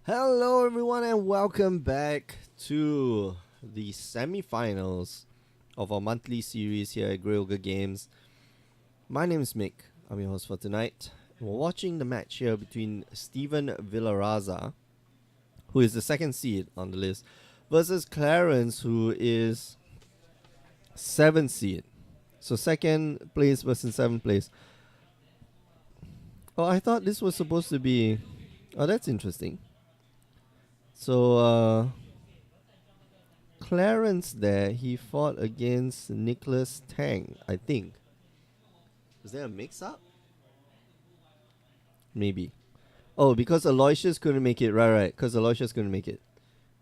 Hello, everyone, and welcome back to the semifinals of our monthly series here at Ogre Games. My name is Mick. I'm your host for tonight. We're watching the match here between Steven Villaraza, who is the second seed on the list, versus Clarence, who is 7th seed. So second place versus 7th place. Oh, I thought this was supposed to be... Oh, that's interesting. So, Clarence there, he fought against Nicholas Tang, I think. Was there a mix-up? Maybe. Oh, because Aloysius couldn't make it. Right. Because Aloysius couldn't make it.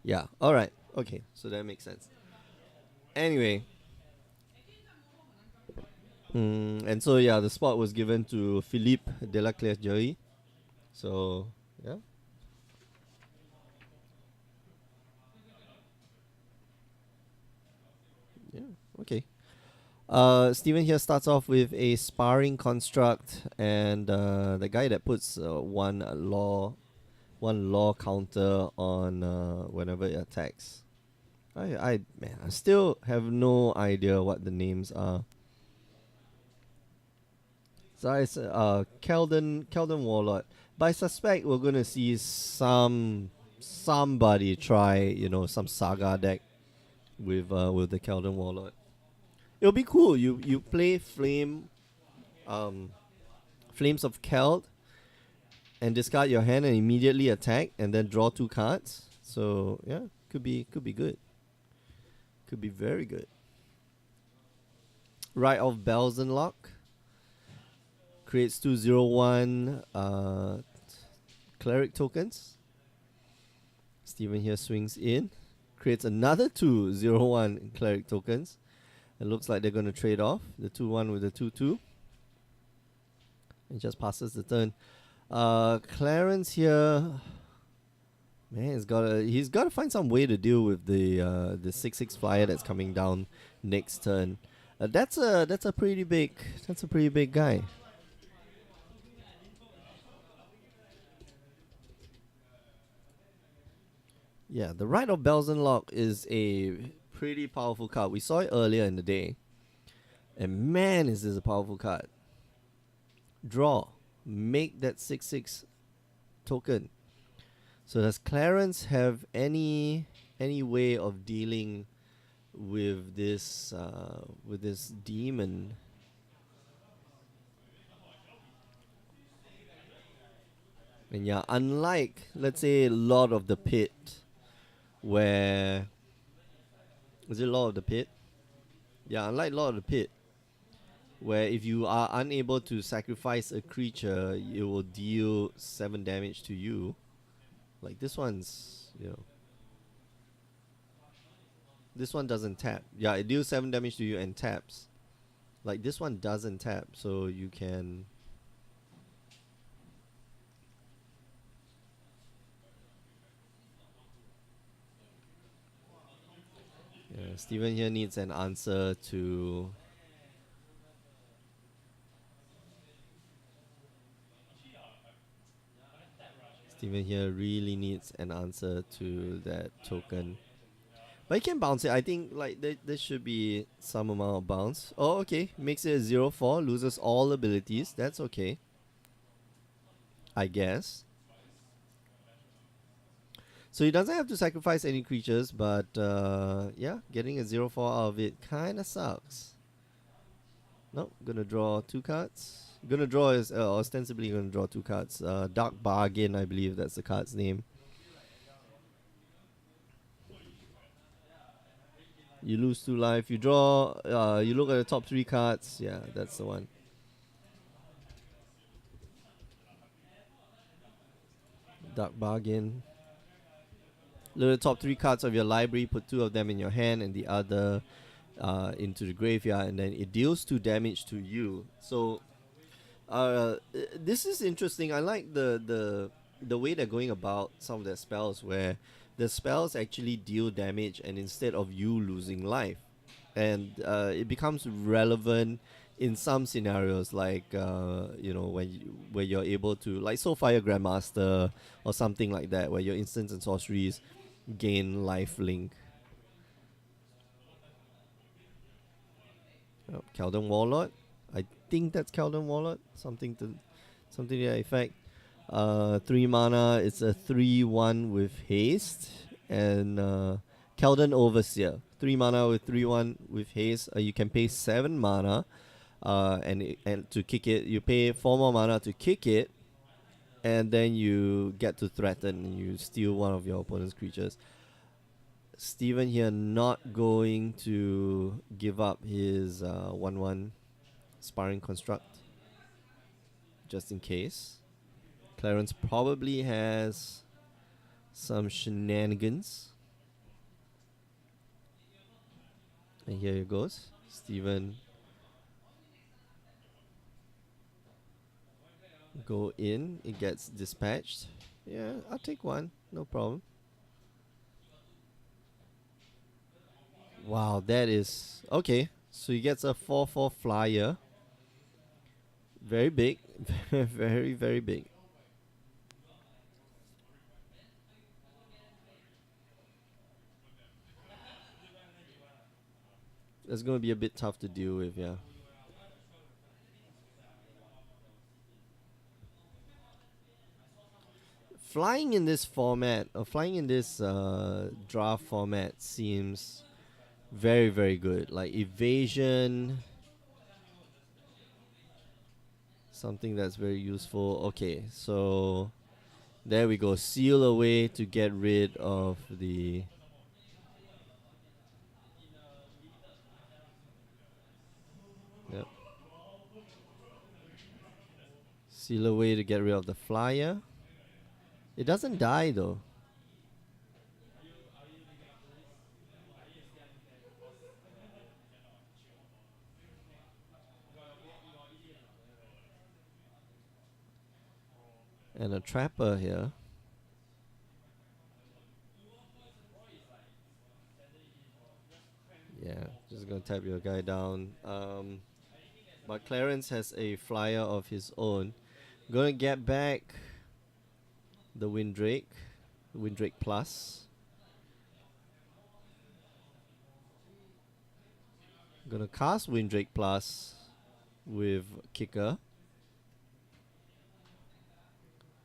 Yeah. Alright. Okay. So that makes sense. Anyway. And so, yeah, the spot was given to Philippe Delaclerc-Joly. So, yeah. Yeah. Okay. Steven here starts off with a sparring construct, and the guy that puts one law counter on whenever it attacks. I still have no idea what the names are. So it's Keldon Warlord. But I suspect we're gonna see somebody try some saga deck with the Keldon Warlord. It'll be cool. You play Flames of Keld and discard your hand and immediately attack and then draw 2 cards. So yeah, could be good. Could be very good. Rite of Belzenlock creates 2/0/1 cleric tokens. Steven here swings in, creates another 2/0/1 cleric tokens. It looks like they're going to trade off the 2/1 with the 2/2. It just passes the turn. Clarence here, man, he's got to find some way to deal with the 6/6 flyer that's coming down next turn. That's a pretty big guy. Yeah, the Rite of Belzenlock is a pretty powerful card. We saw it earlier in the day. And man, is this a powerful card. Draw. Make that 6/6 token. So does Clarence have any way of dealing with this demon? And yeah, unlike, let's say, Lord of the Pit, where... Is it Lord of the Pit? Yeah, unlike Lord of the Pit, where if you are unable to sacrifice a creature, it will deal 7 damage to you. Like this one's, this one doesn't tap. Yeah, it deals 7 damage to you and taps. Like this one doesn't tap, so you can... Yeah, Steven here needs an answer to... Steven here really needs an answer to that token. But he can bounce it. I think like there should be some amount of bounce. Oh, okay. Makes it a 0/4. Loses all abilities. That's okay, I guess. So he doesn't have to sacrifice any creatures, but yeah, getting a 0/4 out of it kinda sucks. Nope, gonna draw 2 cards. Gonna draw is ostensibly gonna draw 2 cards. Dark Bargain, I believe that's the card's name. You lose 2 life. You draw. You look at the top 3 cards. Yeah, that's the one. Dark Bargain. Look at the top 3 cards of your library. Put 2 of them in your hand and the other into the graveyard, and then it deals 2 damage to you. So this is interesting. I like the way they're going about some of their spells, where the spells actually deal damage, and instead of you losing life, and it becomes relevant in some scenarios, like where you're able to, like Soulfire Grandmaster or something like that, where your instants and sorceries gain life link. Keldon Warlord, I think that's Keldon Warlord, something to that effect. 3 mana. It's a 3/1 with haste, and Keldon Overseer, 3 mana with 3/1 with haste. You can pay 7 mana, and to kick it, you pay 4 more mana to kick it, and then you get to threaten. And you steal one of your opponent's creatures. Steven here not going to give up his 1/1 Sparring Construct, just in case. Clarence probably has some shenanigans. And here it goes. Steven go in. It gets dispatched. Yeah, I'll take one. No problem. Wow, that is... Okay, so he gets a 4/4 flyer. Very big. Very, very big. That's going to be a bit tough to deal with, yeah. Flying in this format, or flying in this draft format, seems very, very good. Like evasion, something that's very useful. Okay, so there we go. Seal away to get rid of the... Yep. Seal away to get rid of the flyer. It doesn't die though. And a trapper here. Yeah, just gonna tap your guy down. But Clarence has a flyer of his own. Gonna get back the Windrake Plus. Gonna cast Windrake Plus with Kicker.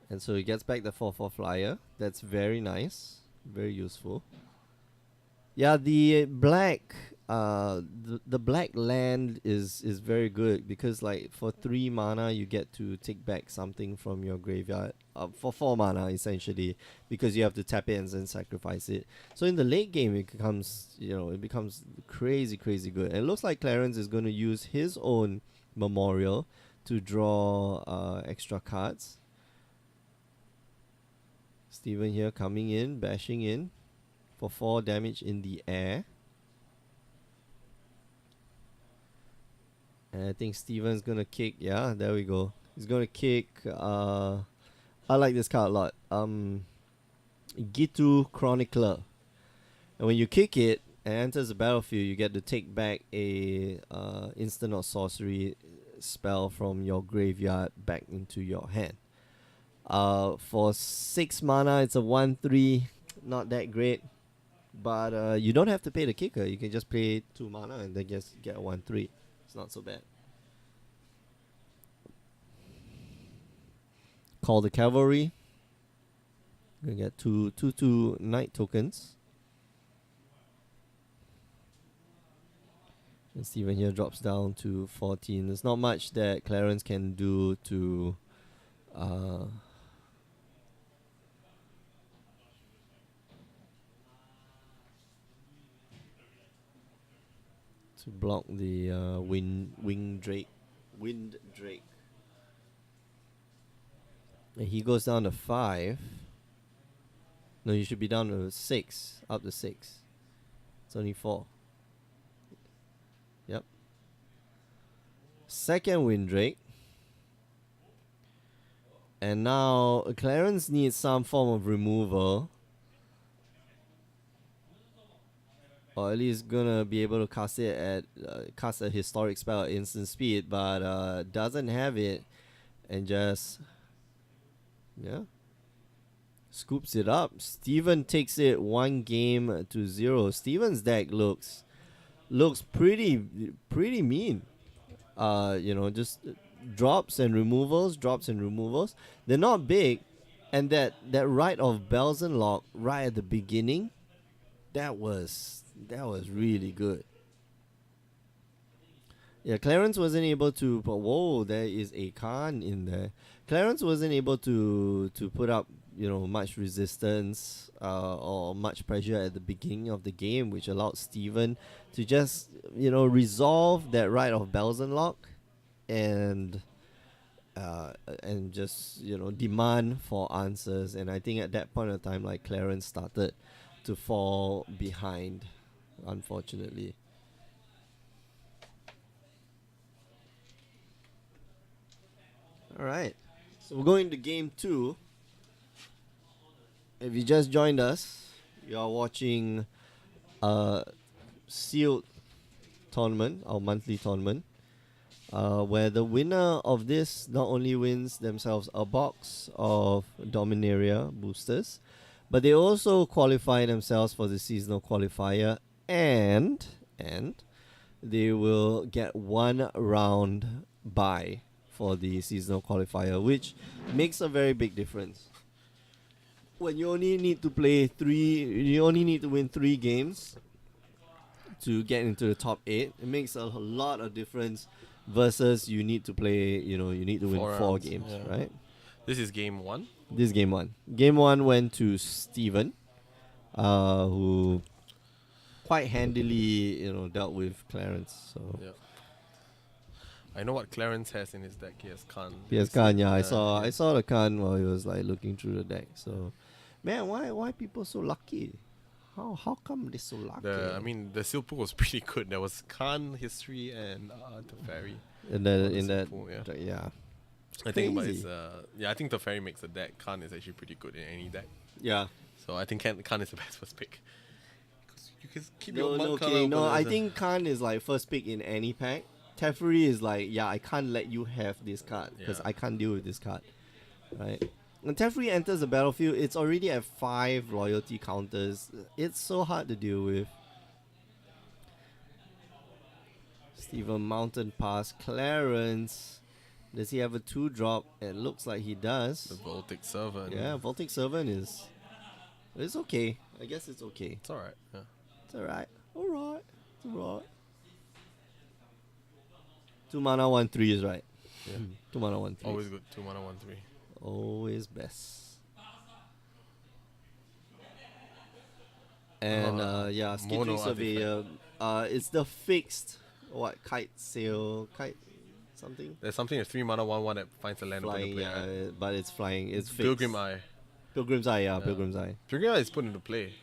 And so he gets back the 4/4 flyer. That's very nice. Very useful. Yeah, the black the black land is very good, because like for 3 mana you get to take back something from your graveyard, for 4 mana essentially, because you have to tap it and then sacrifice it. So in the late game it becomes crazy good. And it looks like Clarence is going to use his own Memorial to draw extra cards. Steven here coming in, bashing in for 4 damage in the air. And I think Steven's gonna kick. Yeah, there we go. He's gonna kick. I like this card a lot. Gitu Chronicler. And when you kick it and enters the battlefield, you get to take back a instant or sorcery spell from your graveyard back into your hand. For 6 mana, it's a 1/3. Not that great. But you don't have to pay the kicker. You can just pay 2 mana and then just get a 1/3. It's not so bad. Call the Cavalry. Gonna get two Knight tokens. And Steven here drops down to 14. There's not much that Clarence can do to block the Wind Drake. And he goes down to 5. No, you should be down to 6. Up to 6. It's only 4. Yep. Second Windrake. And now Clarence needs some form of removal. or at least gonna be able to cast it at cast a historic spell at instant speed, but doesn't have it, and just scoops it up. Steven takes it 1-0. Steven's deck looks pretty mean. Just drops and removals. They're not big, and that Rite of Bells and Lock right at the beginning, that was really good. Yeah, Clarence wasn't able to. But whoa, there is a Khan in there. Clarence wasn't able to put up much resistance or much pressure at the beginning of the game, which allowed Steven to just resolve that Rite of Bells and Lock, and just demand for answers. And I think at that point of time, like, Clarence started to fall behind, unfortunately. All right, so we're going to game 2. If you just joined us, you are watching a sealed tournament, our monthly tournament, where the winner of this not only wins themselves a box of Dominaria boosters, but they also qualify themselves for the seasonal qualifier, and they will get 1 round bye for the seasonal qualifier, which makes a very big difference. When you only need to win 3 games to get into the top 8, it makes a lot of difference versus you need to play, you need to win 4 games, right? This is game 1. This is game 1. Game 1 went to Steven, who quite handily, dealt with Clarence. So Yeah. I know what Clarence has in his deck. He has Khan. he has Khan. Yeah, I saw the Khan while he was like looking through the deck. So, man, why people so lucky? How come they so lucky? The seal pool was pretty good. There was Khan, History, and Teferi. In that pool, yeah. I think, but it's I think Teferi makes the deck. Khan is actually pretty good in any deck. Yeah. So I think Khan is the best first pick. You can keep I think Khan is like first pick in any pack. Teferi is like, I can't let you have this card because I can't deal with this card, right? When Teferi enters the battlefield, it's already at 5 loyalty counters. It's so hard to deal with. Steven Mountain Pass. Clarence. Does he have a 2-drop? It looks like he does. The Voltic Servant. Yeah, Voltic Servant is... It's okay. I guess it's okay. It's alright. Yeah. It's alright. It's alright. 2 mana 1/3 is right. Yeah. 2 mana 1/3. Always good. 2 mana 1/3. Always best. And Skittering Surveyor. It's the fixed kite something. There's something at 3 mana 1/1 that finds a land flying, open to play. Right? but it's flying. It's fixed. Pilgrim Eye. Pilgrim's Eye, Pilgrim's Eye. Pilgrim Eye is put into play.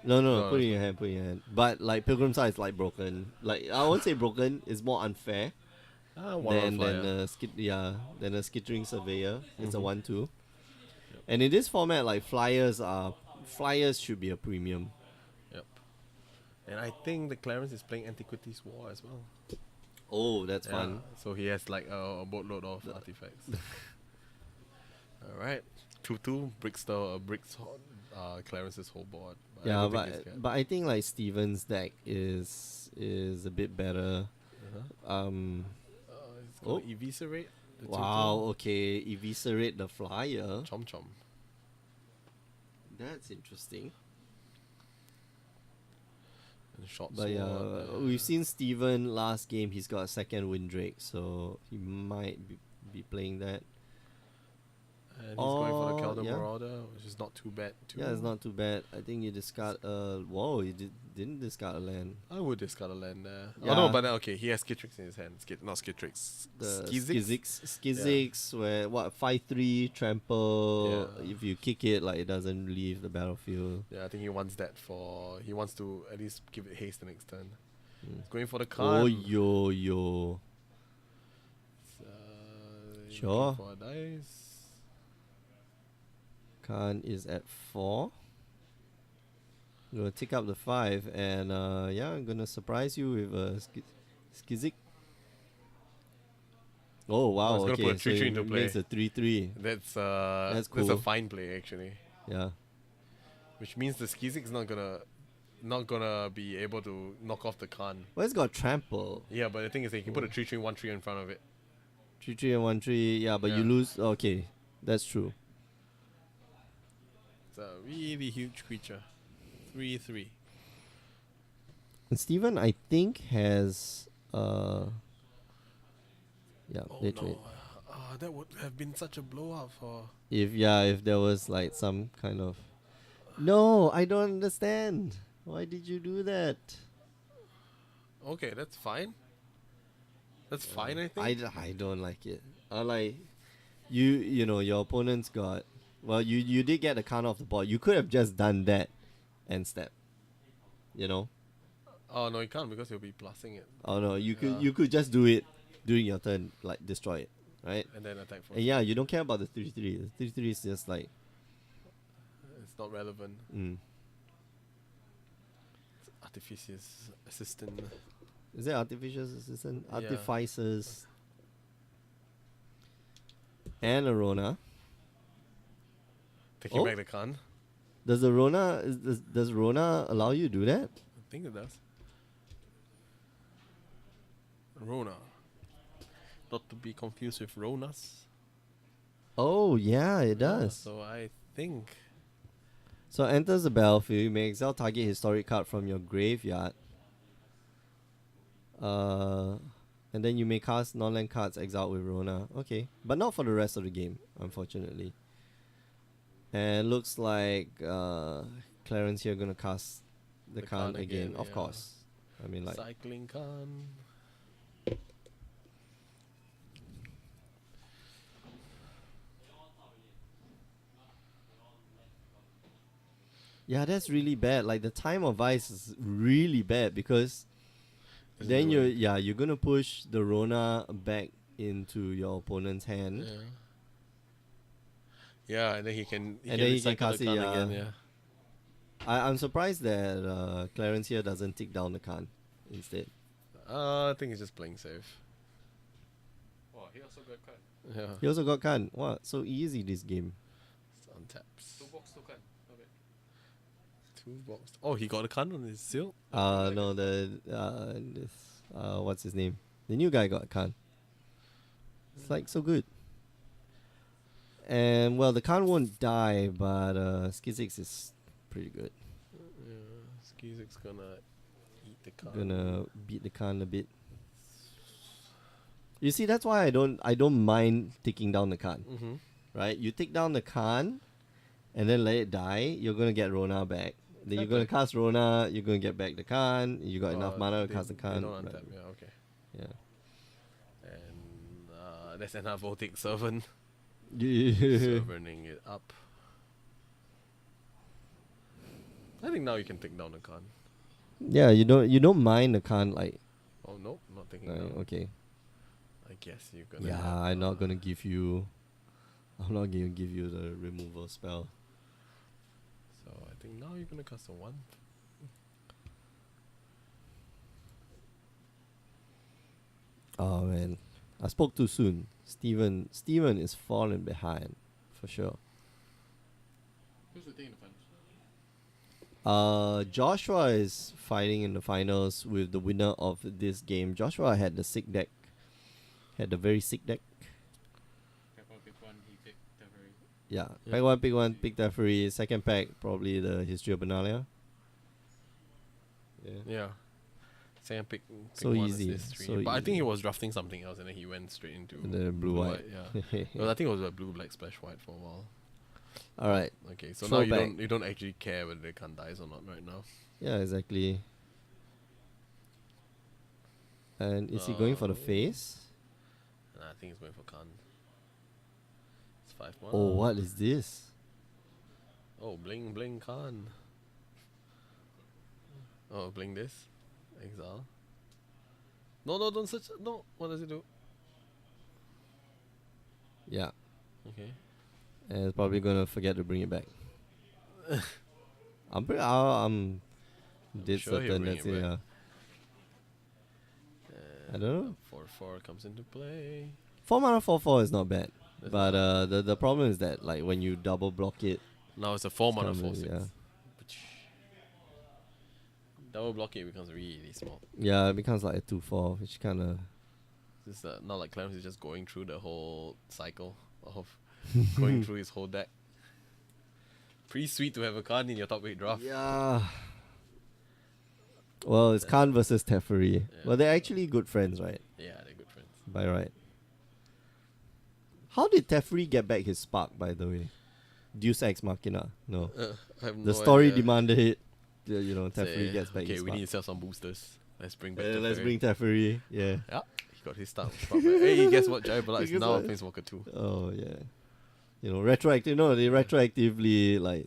No, put it in your hand, But like Pilgrim's Eye is like broken. Like, I won't say broken. It's more unfair than a Skittering Surveyor. It's a 1/2. Yep. And in this format, like flyers should be a premium. Yep. And I think the Clarence is playing Antiquities War as well. Oh, that's fun. So he has like a boatload of artifacts. Alright. 2/2 bricks Clarence's whole board. But I think like Steven's deck is a bit better. It's gonna eviscerate. Wow, okay. Eviscerate the flyer. Chom. That's interesting. And short but sword, we've seen Steven last game. He's got a 2nd Windrake, so he might be playing that. And he's going for the Kelder Marauder, which is not too bad too. Yeah, it's not too bad. I think you discard whoa, you didn't discard a land. I would discard a land there. Yeah. Oh no, but okay, he has Skittrix in his hand. Not Skittrix. The Skizzix. Skizzix, where 5/3 trample. Yeah. If you kick it, like, it doesn't leave the battlefield. Yeah, I think he wants that he wants to at least give it haste the next turn. He's going for the card. Oh yo. Sure. For a dice. Khan is at 4. Gonna tick up the 5, and yeah, I'm gonna surprise you with a Skizik. Oh wow, it's gonna put a okay, so 3-3 it into makes play. a 3-3. That's That's that's a cool. fine play actually, Yeah. which means the Skizik's not gonna be able to knock off the Khan. Well, it's got trample. Yeah, but the thing is that you can put a 3-3 1-3 in front of it. 3-3 and 1-3. Yeah, but you Yeah. lose. Okay, that's true. It's a really huge creature. 3-3. And Steven, I think, has yeah, Oh they no. trade. That would have been such a blowout for. If there was like some kind of. No, I don't understand. Why did you do that? Okay, that's fine. That's fine, I think. I don't like it. I like you know your opponent's got. Well, you did get a count off the board. You could have just done that and step. You know. Oh no, you can't because you'll be plussing it. Oh no, Yeah. you could just do it during your turn, like destroy it, right? And then attack for. And yeah, you don't care about the 3-3. The 3-3 is just like It's not relevant. It's Artificious Assistant. is it artificial assistant? Yeah. Artificers and a Rona. Taking Oh. back the Khan. Does the Rona does Rona allow you to do that? I think it does. Rona. Not to be confused with Ronas. Oh yeah, it Yeah, does. so I think. So enters the battlefield, you may exile target historic card from your graveyard. And then you may cast non-land cards exiled with Rona. Okay, but not for the rest of the game, unfortunately. And looks like Clarence here gonna cast the The Khan Khan again, again, of yeah. course. I mean, like Cycling Khan. yeah, that's really bad. Like the time of ice is really bad because Isn't then doing- you're gonna push the Rona back into your opponent's hand. Yeah. Yeah, and then he can. And then he can recycle cast the it, Khan again. yeah. Yeah. I'm surprised that Clarence here doesn't tick down the Khan instead. I think he's just playing safe. Oh, he also got cut. Yeah. He also got Khan. Wow, so easy this game. It's untaps. 2 box token. Not bad. 2 box. Oh, he got a Khan on his seal. No, what's his name? The new guy got Khan. It's like so good. And well, the Khan won't die, but Skizix is pretty good. Yeah. Skizik's gonna eat the Khan. Gonna beat the Khan a bit. You see, that's why I don't mind taking down the Khan. Mm-hmm. Right? You take down the Khan, and then let it die. You're gonna get Rona back. Then you're gonna cast Rona. You're gonna get back the Khan. You got enough mana to cast the Khan. They don't right. untap. Yeah. Okay. Yeah. And that's another Voltic Servant. Yeah. Servanting it up. I think now you can take down the Khan. Yeah, you don't mind the Khan like Oh nope, not taking down. okay. I guess you're gonna. Yeah, have, I'm not gonna give you the removal spell. So I think now you're gonna cast a 1. Oh man. I spoke too soon. Steven is falling behind for sure. Who's the thing in the finals? Joshua is fighting in the finals with the winner of this game. Joshua had the sick deck. Had the very sick deck. Pick one, he picked Teferi. Yeah. Yeah. Pack one, pick one, pick Teferi. Second pack, probably the History of Benalia. Yeah. Yeah. Second pick So one easy, is this 3. so but I think he easy. was drafting something else and then he went straight into The blue white. Yeah. Well, I think it was a blue black splash white for a while. Alright. Okay, so Throw now you back. don't actually care whether the Khan dies or not right now. Yeah, exactly. And is he going for the face? And I think he's going for Khan. It's 5-1. Oh, what is this? Oh, bling bling Khan. Oh, bling this. Exile. No, don't search. No, what does it do? Yeah. Okay. And it's probably gonna forget to bring it back. I'm dead sure he'll certain bring that's it it. back. Yeah. I don't know. 4/4 comes into play. 4 mana 4/4 is not bad, That's but not- the problem is that like when you double block it, now it's a 4 it's mana kinda 4/6. yeah. Double block it becomes really small. Yeah, it becomes like a 2/4, which kind of It's not like Clarence is just going through the whole cycle of going through his whole deck. Pretty sweet to have a card in your top 8 draft. yeah. Well, it's Khan versus Teferi. Yeah. Well, they're actually good friends, right? Yeah, they're good friends. By right. How did Teferi get back his spark, by the way? Deus Ex Machina. No. I have The no story idea. demanded it. Teferi Say, gets back okay, his we spark. need to sell some boosters. Let's bring back Let's Teferi. bring Teferi. Yeah. Yeah, he got his start. Hey, guess what? Jai Bala is Guess now a what? Planeswalker too. Oh, yeah. You know, retroactive. No, they retroactively, like,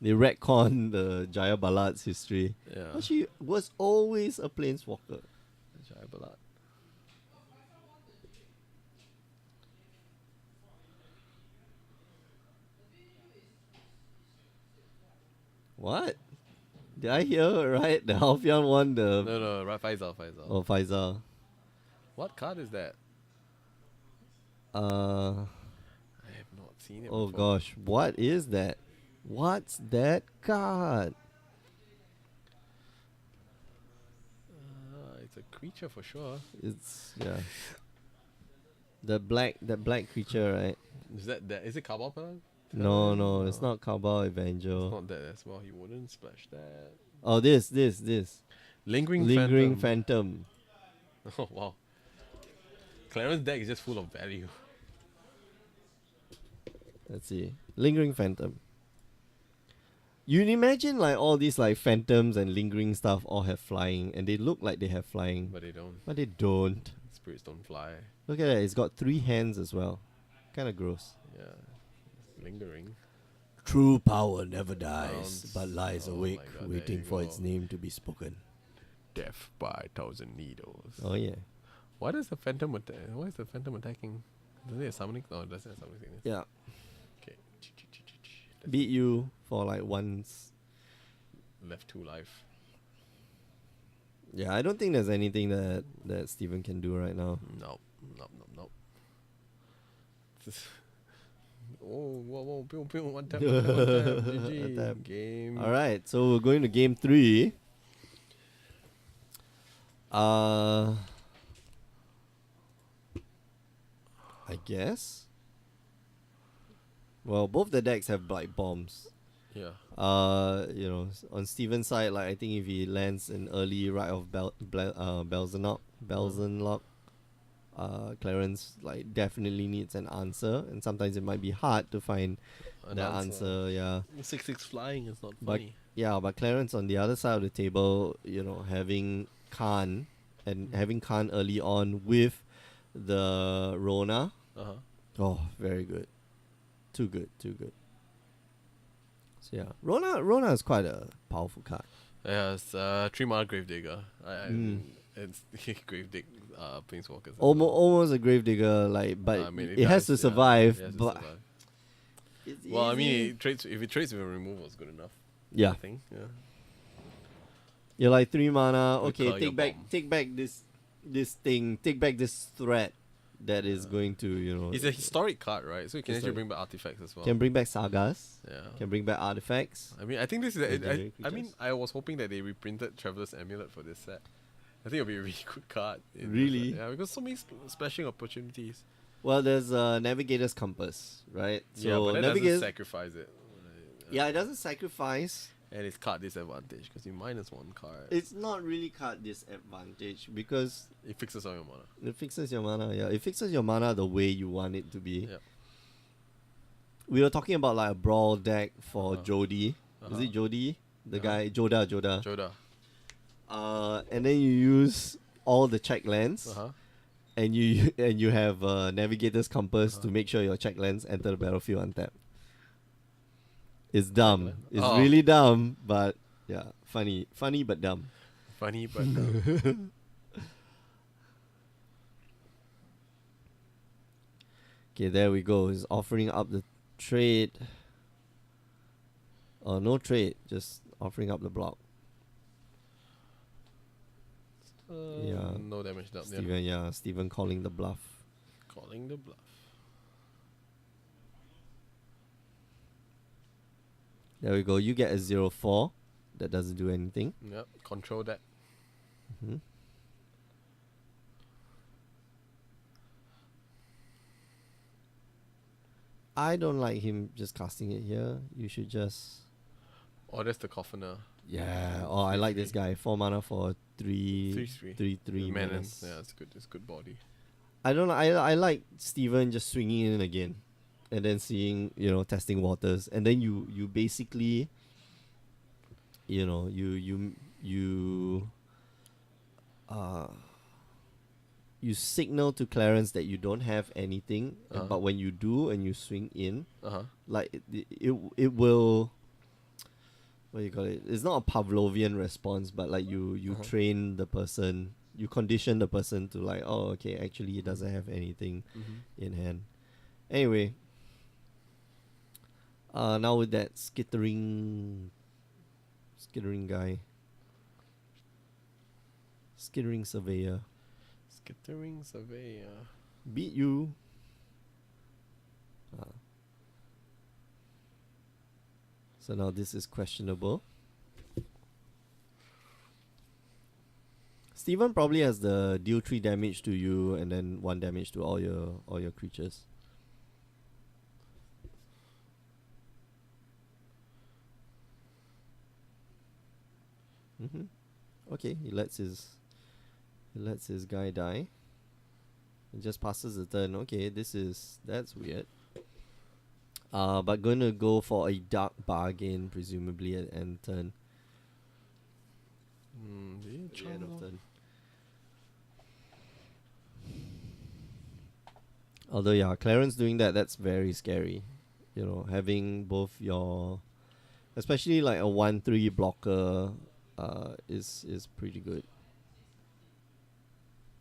they retcon the Jaya Balad's history. Yeah, But she was always a planeswalker. Jai Bala. What? Did I hear right? The Halfyan won the. No, right, Faisal. Oh, Faisal. What card is that? Uh. I have not seen it Oh before. gosh, what is that? What's that card? It's a creature for sure. It's yeah. That black creature, right? Is is it Cabal Paladin? No, it's not Cabal Evangel. It's not that as well. He wouldn't splash that. Oh, this. Lingering Lingering Phantom. Phantom. Oh wow. Clarence deck is just full of value. Let's see. Lingering Phantom. You imagine like all these like phantoms and lingering stuff all have flying, and they look like they have flying, But they don't. but they don't. Spirits don't fly. Look at that. It's got 3 hands as well. Kind of gross. Yeah. Lingering. True power never Bounce. but lies Oh awake, my God, there waiting you for go. its name to be spoken. Death by 1,000 needles. Oh yeah. Why does the Phantom attack? Why is the Phantom attacking? Does it have summoning? No, it doesn't have summoning sickness. Yeah. Okay. Beat you for like once. Left 2 life. Yeah, I don't think there's anything that Steven can do right now. Nope. Oh, whoa, pew, one tap, GG. Tap. Game. All right, so we're going to game 3. I guess. Well, both the decks have like bombs. Yeah. You know, on Steven's side, like I think if he lands an early Rite of Belzenlock, Clarence like definitely needs an answer, and sometimes it might be hard to find An the answer. Yeah, 6/6 flying is not But- funny. yeah, but Clarence on the other side of the table, you know, having Khan and having Khan early on with the Rona. Uh-huh. Oh, very good. Too good. So yeah, Rona is quite a powerful card. Yeah, it's 3 mana Gravedigger. Mm. It's Gravedigger Planeswalkers. as Almost, well. almost a Gravedigger, like, but I mean, it has to dies, yeah, survive. it has to But survive. it's Well, I mean, easy. if it trades with a removal, it's good enough. Yeah, I think. Yeah. you're like 3 mana. We Okay, call your bomb. take back this thing, take back this threat that is going to, you know. It's a historic card, right? So you can actually Historic. bring back artifacts as well. Can bring back sagas. Yeah. Can bring back artifacts. I mean, I think this is. Legendary I mean, creatures. I was hoping that they reprinted Traveler's Amulet for this set. I think it'll be a really good card. in this Really? set. Yeah, because so many splashing opportunities. Well, there's Navigator's Compass, right? So yeah, but that doesn't Navigator. sacrifice it. Yeah, it doesn't sacrifice. And it's card disadvantage because you minus 1 card. It's not really card disadvantage because It fixes all your mana. it fixes your mana. Yeah, it fixes your mana the way you want it to be. Yep. We were talking about like a brawl deck for Uh-huh. Jody. Is Uh-huh. it Jody? The Uh-huh. guy Joda. Joda. And then you use all the check lands, Uh-huh. and you have Navigator's Compass to Uh-huh. make sure your check lands enter the battlefield untapped. It's dumb. Checkland? It's Oh. really dumb, but yeah, funny but dumb. Funny, but Okay, there we go. He's offering up the trade. No trade, just offering up the block. Yeah. No damage dealt. Yeah. Steven calling the bluff. Calling the bluff. There we go. You get a 0-4. That doesn't do anything. Yep. Control that. Mhm. I don't like him just casting it here. You should just... Oh, that's the Cofferer. Yeah. Oh, I like this guy. 4 mana for 3 3/3. 3 Menace. menace. Yeah, it's good. It's good body. I don't know. I like Steven just swinging in again, and then seeing, testing waters, and then you basically, you signal to Clarence that you don't have anything, but when you do and you swing in, like it will. What do you call it? It's not a Pavlovian response, but like you train the person, you condition the person to like, oh, okay, actually he doesn't have anything in hand. Anyway, now with that skittering guy, skittering surveyor, Skittering Surveyor. beat you. So now this is questionable. Steven probably has the deal 3 damage to you and then 1 damage to all your creatures. Okay, he lets his guy die. He just passes the turn. Okay, that's weird. But gonna go for a dark bargain presumably at end turn. At the end of turn. Although yeah, Clarence doing that's very scary. Having both your, especially like a 1/3 blocker, is pretty good.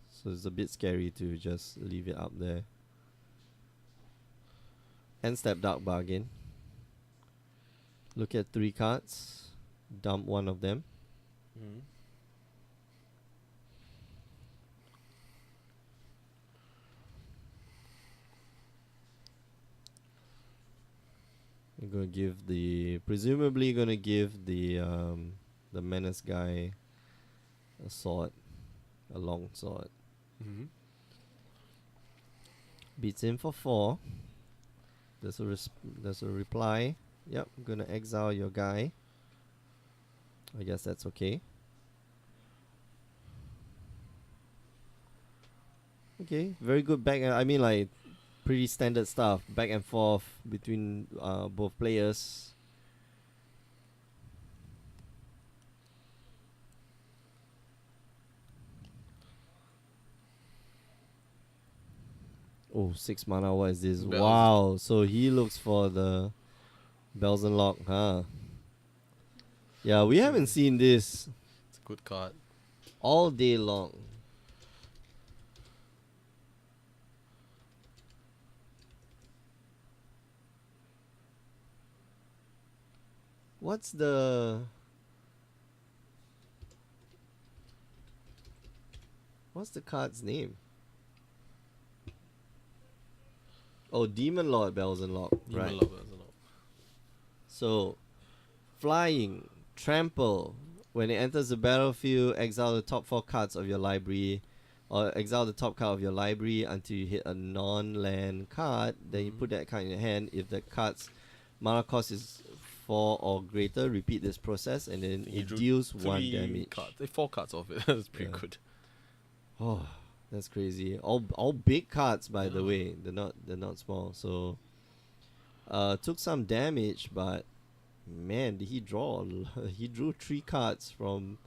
So it's a bit scary to just leave it up there. End step dark bargain. Look at 3 cards. Dump one of them. You're gonna give presumably gonna give the menace guy a sword, a long sword. Beats him for 4. There's a reply. Yep, I'm gonna exile your guy. I guess that's okay. Okay, very good back. I mean, like, pretty standard stuff. Back and forth between both players. Oh, 6 mana. What is this? Bells. Wow. So he looks for the Bells and Lock, huh? Yeah, we haven't seen this It's a good card. all day long. What's the card's name? Oh, Demon Lord Bells and Lock. Demon Right. Lover, isn't it? So, flying, trample. When it enters the battlefield, exile the top 4 cards of your library, or exile the top card of your library until you hit a non-land card. Then you put that card in your hand. If the card's mana cost is 4 or greater, repeat this process, and then He it drew deals 1 3 damage. Cards. 4 cards off it. That's pretty Yeah. good. Oh, that's crazy. All big cards, by the way. They're not small. So, took some damage, but man, did he draw? He drew 3 cards from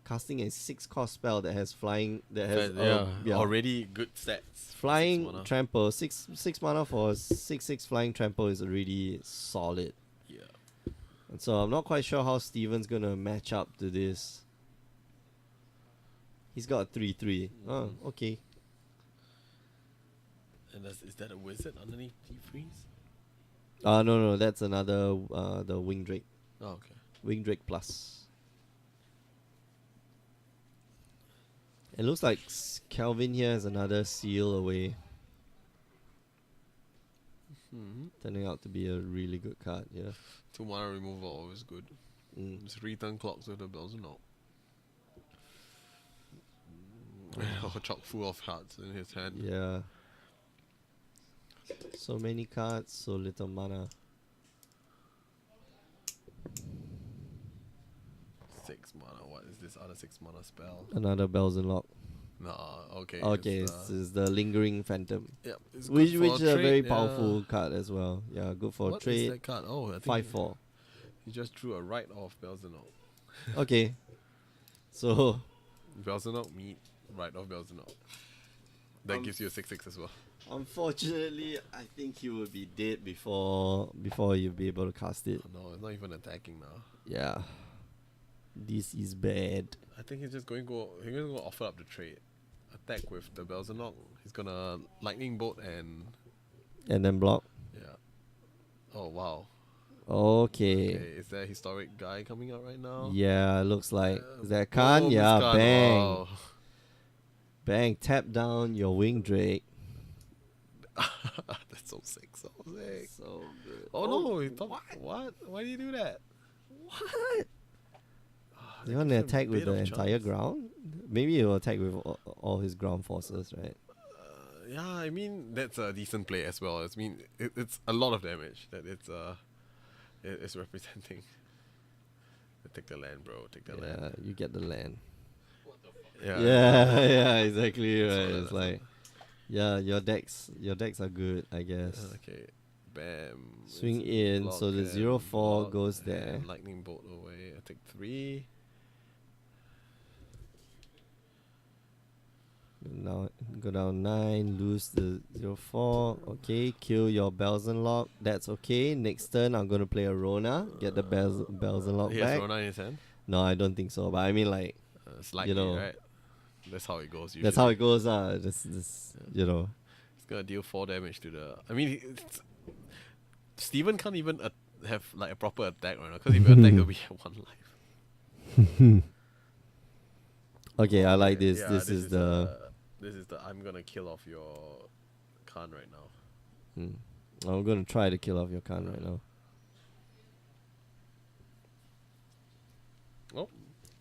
casting a 6-cost spell that has flying. That has already good stats. flying 6 mana. trample. 6 mana for 6/6 flying trample is already solid. Yeah. And so I'm not quite sure how Steven's gonna match up to this. He's got a 3/3. Oh, okay. And is that a wizard underneath T freeze? No, that's another the wing drake. Oh, okay. Wing Drake Plus. It looks like Kelvin here has another seal away. Turning out to be a really good card, yeah. 2 mana removal, always good. It's return clocks with the bells and all. Chock full of cards in his hand. Yeah. So many cards, so little mana. 6 mana. What is this other 6 mana spell? Another Bells and Lock. Nah, okay. Okay, it's the Lingering Phantom. Yep, it's Which good for is a trade, very yeah. powerful card as well. Yeah, good for What is trade. that card? Oh, I think 5/4. he just drew a right off bells and all. Okay. So Bells and all meet right off bells and all. That gives you a 6/6 as well. unfortunately, I think he will be dead before you'll be able to cast it. Oh, no, it's not even attacking now. Yeah. This is bad. I think he's just going to go offer up the trade. Attack with the bells and all. He's gonna lightning bolt and And then block. yeah. Oh wow. Okay. Okay, is there a historic guy coming out right now? Yeah, looks like. Is that Khan? Oh, Miss Yeah, Khan, bang. wow. Bang. Tap down your Wing Drake. That's so sick, so sick. So good. Oh, no, he thought, what? Why do you do that? What? That You want to gives him a attack with bit the of entire chance. ground? Maybe he'll attack with all his ground forces, right? Yeah, I mean that's a decent play as well. I mean it's a lot of damage that it's representing. Take the land, bro. Take the land. Yeah, you get the land. What the fuck? Yeah. Yeah, exactly That's right. what It's that's like, yeah, your decks are good, I guess. Okay. Bam. Swing It's in, block so the and 0/4 block goes and there. Lightning bolt away. I take 3. Now go down 9, lose the 0/4. Okay, kill your Bells and Lock. That's okay. Next turn, I'm gonna play a Rona. Get the bells and Lock He has back. Rona in his hand. No, I don't think so. But I mean, like, It's likely, know, right? That's how it goes usually. that's how it goes. This you know. It's gonna deal 4 damage to the. I mean, Steven can't even have like a proper attack right now because if you attack, it'll be at 1 life. Okay, I like this. Yeah, this is the. This is the I'm gonna kill off your Khan right now. I'm gonna try to kill off your Khan right now. Oh.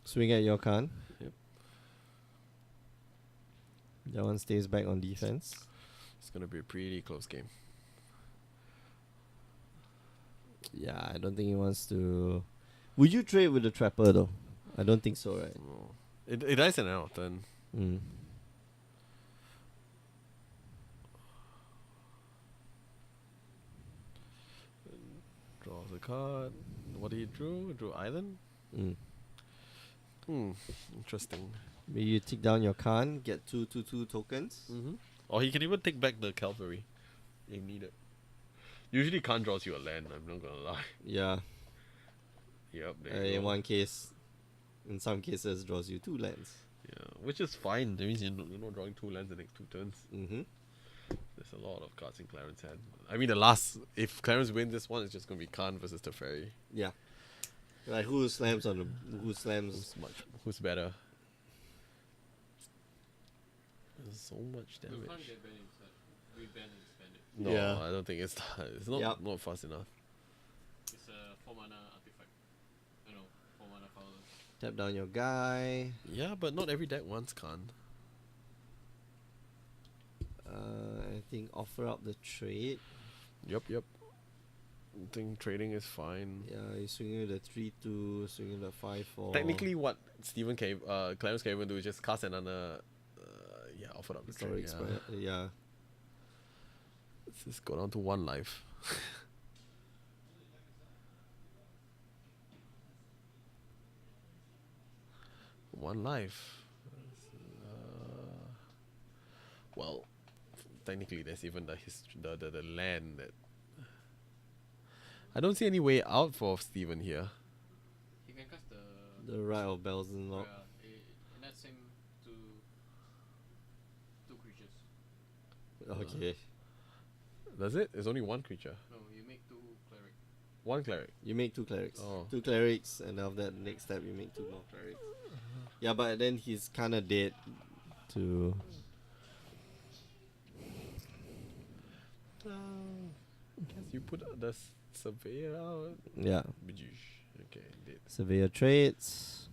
Swing at your Khan. Yep. That one stays back on defense. It's gonna be a pretty close game. Yeah, I don't think he wants to. Would you trade with the Trapper though? I don't think so, right? Oh. It dies an out then. Draws a card. What did he drew? Drew Island? Interesting. Maybe you take down your Khan, get 2/2/2 tokens. Or he can even take back the Cavalry if needed. Usually Khan draws you a land, I'm not gonna lie. Yeah. Yep, there you In go. one case, in some cases, draws you 2 lands. Yeah, which is fine. That means you're not drawing 2 lands the next 2 turns. There's a lot of cards in Clarence hand. I mean, if Clarence wins this one, it's just gonna be Khan versus Teferi. Yeah. Like who slams Who's better? There's so much You damage. can't get banned inside. Re-ban and spend it. No, Yeah. I don't think it's it's not Yup. not fast enough. It's a 4 mana artifact. I know, 4 mana power. Tap down your guy. Yeah, but not every deck wants Khan. I think offer up the trade. Yep. I think trading is fine. Yeah, you swinging with the 3/2, swinging the 5/4. Technically, what Clarence can even do is just cast another. Offer up the Historic trade. Spire. Yeah. Let's just go down to 1 life. One life. Well, technically, there's even the land that. I don't see any way out for Steven here. You can cast the. The right of Bells and Lock. In that same two creatures. Okay. Does it? There's only 1 creature. No, you make 2 cleric. One cleric. You make 2 clerics. Oh. 2 clerics, and after that, next step, you make 2 more clerics. Yeah, but then he's kind of dead to... Guess you put the surveyor out. Yeah. Okay, indeed. Surveyor traits.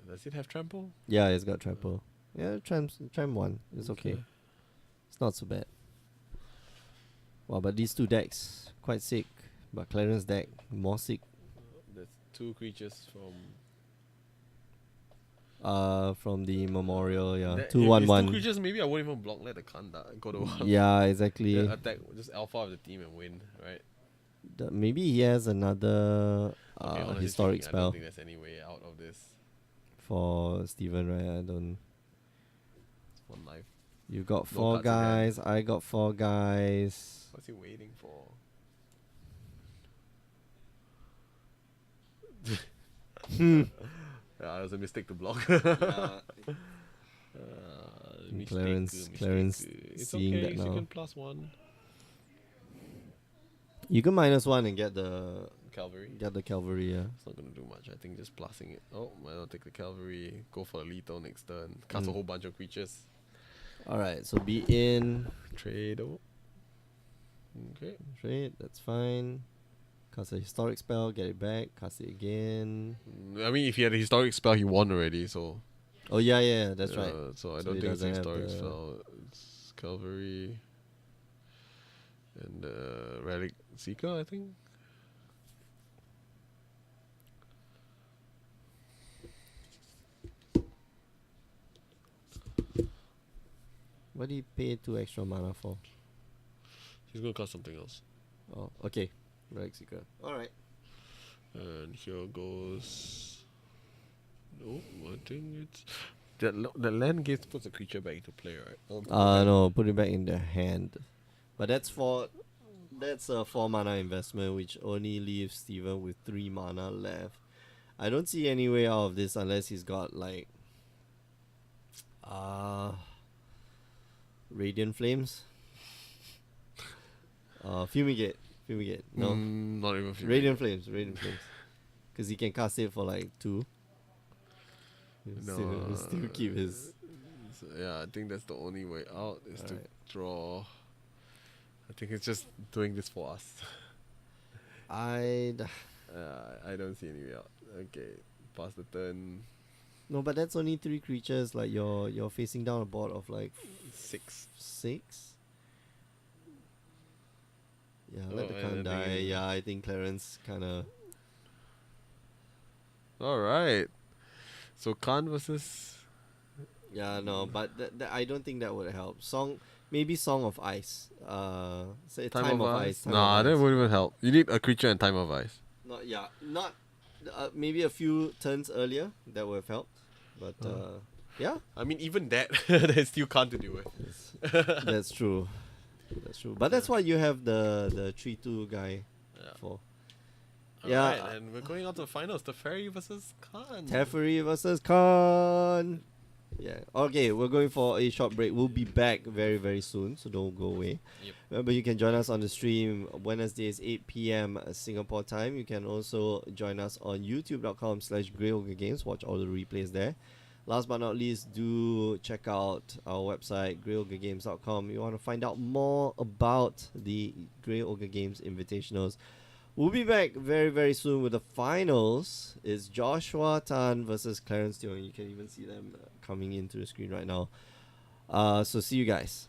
Does it have trample? Yeah, it's got trample. Yeah, tram 1. It's okay. It's not so bad. Wow, but these 2 decks, quite sick. But Clarence deck, more sick. There's 2 creatures From the memorial, yeah. that, 2 if 1 it's 1. 2 creatures, maybe I won't even block. Let the Kanda go to 1. Yeah, exactly. Yeah, attack just alpha of the team and win, right? Maybe he has another Okay, honestly historic speaking, I spell don't think there's any way out of this. for Steven, right? I don't. It's 1 life. You got No 4 cards in hand. guys. I got 4 guys. What's he waiting for? Hmm. Yeah, it was a mistake to block. And Clarence It's seeing okay, that now. second +1. You can -1 and get the Cavalry. cavalry. Yeah. It's not gonna do much. I think just plusing it. Oh, might not take the cavalry. Go for the lethal next turn. Cast a whole bunch of creatures. All right. So be in Trade. Okay. trade. That's fine. Cast a historic spell. Get it back. Cast it again. I mean, if he had a historic spell, he won already. So. Oh yeah. That's right. So I So don't he think it's a doesn't have historic the- spell. It's cavalry. And relic seeker, I think. What do you pay 2 extra mana for? He's gonna cast something else. Oh, okay. Relic Seeker. Alright. And here goes. No, I think it's the land gives puts a creature back into play, right? No, put it back in the hand. But that's a 4 mana investment, which only leaves Steven with 3 mana left. I don't see any way out of this unless he's got like Radiant Flames. Fumigate. No. Not even Radiant Flames. Because he can cast it for like 2. He'll still keep his. So, yeah, I think that's the only way out is to Alright. draw. I think it's just doing this for us. I don't see any way out. Okay, pass the turn. No, but that's only 3 creatures. Like you're facing down a board of like 6. 6. Yeah, Oh, let the and Khan I die. think- Yeah, I think Clarence kind of. Alright. So Khan versus. Yeah, no, but I don't think that would help. Maybe Song of Ice. Say Time of Ice. Time Nah, of that Ice. wouldn't even help. You need a creature and Time of Ice. Not. Maybe a few turns earlier that would have helped, but yeah, I mean, even that, they still can't to deal with. that's true. That's true. But that's why you have the 3-2 guy Yeah. for. Alright, and we're going on to the finals. The Fairy versus Khan. Teferi versus Khan. Yeah. Okay, we're going for a short break. We'll be back very, very soon, so don't go away. Yep. Remember, you can join us on the stream Wednesdays 8 p.m. Singapore time. You can also join us on youtube.com/GreyOgreGames. Watch all the replays there. Last but not least, do check out our website, GreyOgreGames.com. You want to find out more about the Grey Ogre Games Invitationals. We'll be back very, very soon with the finals. It's Joshua Tan versus Clarence Teo. You can even see them coming into the screen right now. So see you guys.